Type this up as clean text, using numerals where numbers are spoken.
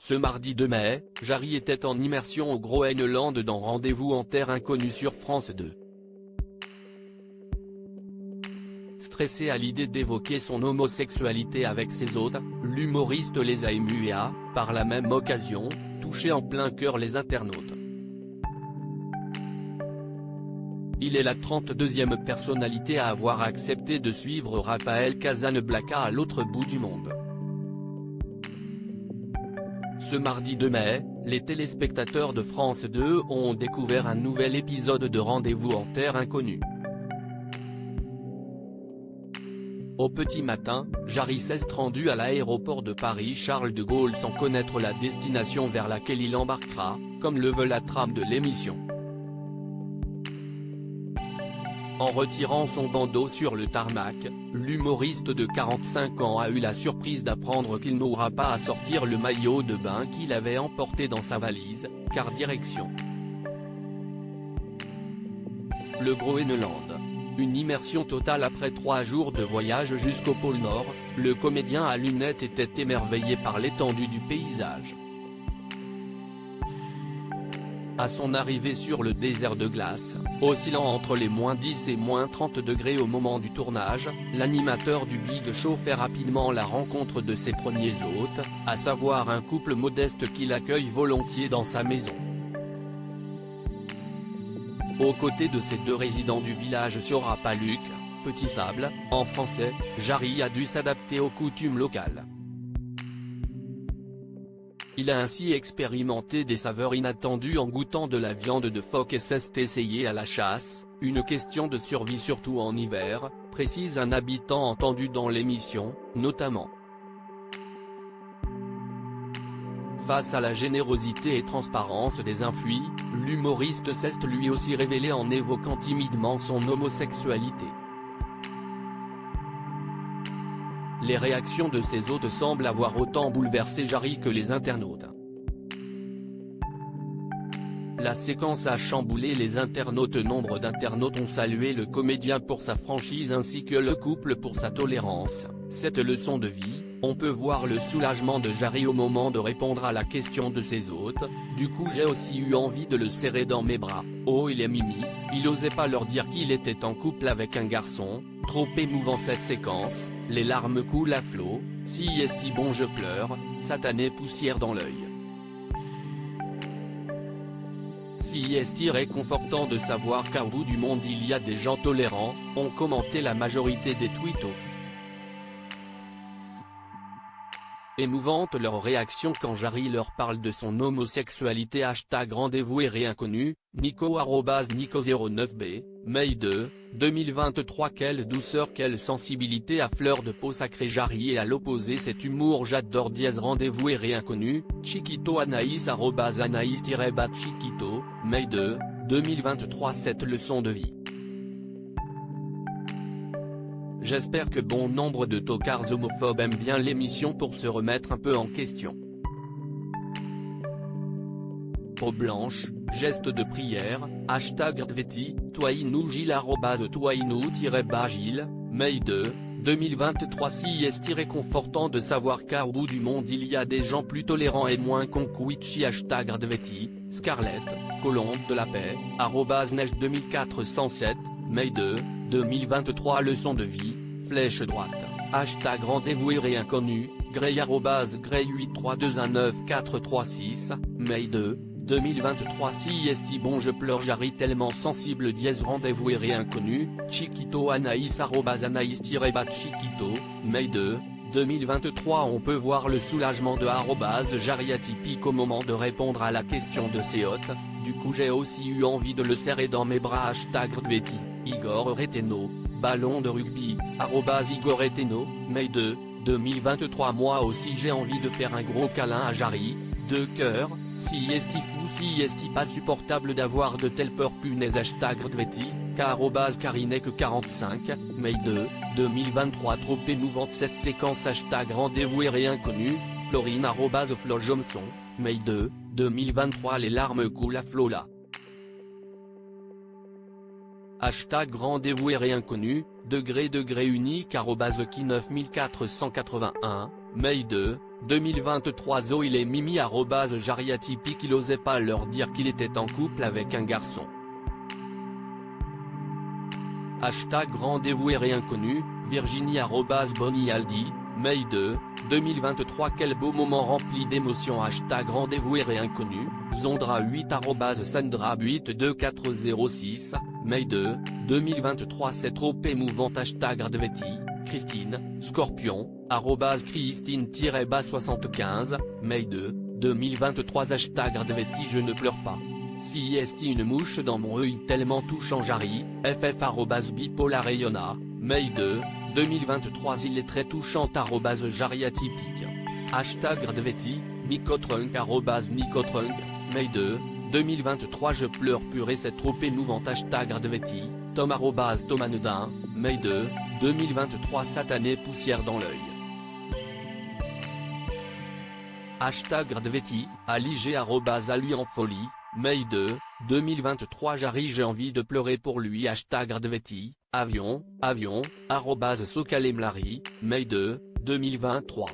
Ce mardi 2 mai, Jarry était en immersion au Groenland dans Rendez-vous en terre inconnue sur France 2. Stressé à l'idée d'évoquer son homosexualité avec ses hôtes, l'humoriste les a émus et a, par la même occasion, touché en plein cœur les internautes. Il est la 32e personnalité à avoir accepté de suivre Raphaël Casablancas à l'autre bout du monde. Ce mardi 2 mai, les téléspectateurs de France 2 ont découvert un nouvel épisode de Rendez-vous en terre inconnue. Au petit matin, Jarry s'est rendu à l'aéroport de Paris-Charles de Gaulle sans connaître la destination vers laquelle il embarquera, comme le veut la trame de l'émission. En retirant son bandeau sur le tarmac, l'humoriste de 45 ans a eu la surprise d'apprendre qu'il n'aura pas à sortir le maillot de bain qu'il avait emporté dans sa valise, car direction le Groenland. Une immersion totale après 3 jours de voyage jusqu'au pôle Nord, le comédien à lunettes était émerveillé par l'étendue du paysage. À son arrivée sur le désert de glace, oscillant entre les -10 et -30 degrés au moment du tournage, l'animateur du Big Show fait rapidement la rencontre de ses premiers hôtes, à savoir un couple modeste qu'il accueille volontiers dans sa maison. Aux côtés de ces deux résidents du village Siorapaluk, Petit Sable, en français, Jarry a dû s'adapter aux coutumes locales. Il a ainsi expérimenté des saveurs inattendues en goûtant de la viande de phoque et s'est essayé à la chasse, une question de survie surtout en hiver, précise un habitant entendu dans l'émission, notamment. Face à la générosité et transparence des infuis, l'humoriste s'est lui aussi révélé en évoquant timidement son homosexualité. Les réactions de ses hôtes semblent avoir autant bouleversé Jarry que les internautes. La séquence a chamboulé les internautes. Nombre d'internautes ont salué le comédien pour sa franchise ainsi que le couple pour sa tolérance. Cette leçon de vie, on peut voir le soulagement de Jarry au moment de répondre à la question de ses hôtes. Du coup j'ai aussi eu envie de le serrer dans mes bras. Oh il est mimi, il osait pas leur dire qu'il était en couple avec un garçon, trop émouvant cette séquence, les larmes coulent à flot, si est bon je pleure, satanée poussière dans l'œil. Si est réconfortant de savoir qu'au bout du monde il y a des gens tolérants, ont commenté la majorité des tweetos. Émouvante leur réaction quand Jarry leur parle de son homosexualité. #rendez-vous et réinconnu, Nico @Nico09b, Mai 2, 2023. Quelle douceur, quelle sensibilité à fleur de peau sacrée Jarry, et à l'opposé cet humour j'adore. Rendez-vous et réinconnu, Chiquito Anaïs @Anaïs-Chiquito, Mai 2, 2023. Cette leçon de vie. J'espère que bon nombre de tocards homophobes aiment bien l'émission pour se remettre un peu en question. Peau blanche, geste de prière, #Dveti, Toinou-Gilles @Toinou-Gilles, Mai 2, 2023. Si est réconfortant de savoir qu'au bout du monde il y a des gens plus tolérants et moins conquitchi. #Dveti, Scarlett, Colombe de la paix, @Neige 2407, Mai 2, 2023. Leçon de vie, flèche droite, #rendez-vous et réinconnu, Grey Grey 832194336, Mai 2, 2023. Si est bon je pleure Jarry tellement sensible. Rendez-vous et réinconnu, Chiquito Anaïs @Anaïs-Chiquito, Mai 2, 2023. On peut voir le soulagement de @Jarry atypique au moment de répondre à la question de ses hôtes. Du coup j'ai aussi eu envie de le serrer dans mes bras. #Dveti, Igor Reteno, ballon de rugby, @Igor Reteno, Mai 2, 2023. Moi aussi j'ai envie de faire un gros câlin à Jarry, de cœur, si est fou, si est pas supportable d'avoir de telles peurs punaises. #Dveti, Karinek45, Mai 2, 2023. Trop émouvante cette séquence. #rendez-vous et réinconnu, Florine @Flojomson, Mai 2, 2023. Les larmes coulent à flot là. #rendez-vous et réinconnu, degré unique @Ki9481, Mai 2, 2023 Zoïl et Mimi @Jariatypique il osait pas leur dire qu'il était en couple avec un garçon. Hashtag rendez-vous et inconnu, Virginie @BonnieAldi, Mai 2, 2023 quel beau moment rempli d'émotions Hashtag rendez-vous et inconnu, Zondra 8 @Sandra 82406, Mai 2, 2023 c'est trop émouvant Hashtag Ardveti, Christine, Scorpion, Christine-75, Mai 2, 2023 Hashtag Ardveti je ne pleure pas. Si est une mouche dans mon œil tellement touchant Jarry, ff @Bipolarayona, Mai 2, 2023 il est très touchant @Jariatypique. Hashtag Ardveti, Nicotrunk @Nicotrunk, Mai 2, 2023 je pleure pur et c'est trop émouvant Hashtag Ardveti, Tom @Thomanedin, Mai 2, 2023 satanée poussière dans l'œil. Hashtag Ardveti, Ali @Ali en folie, Mai 2, 2023 Jarry j'ai envie de pleurer pour lui Hashtag Ardveti, avion, @Sokalemlari, Mai 2, 2023.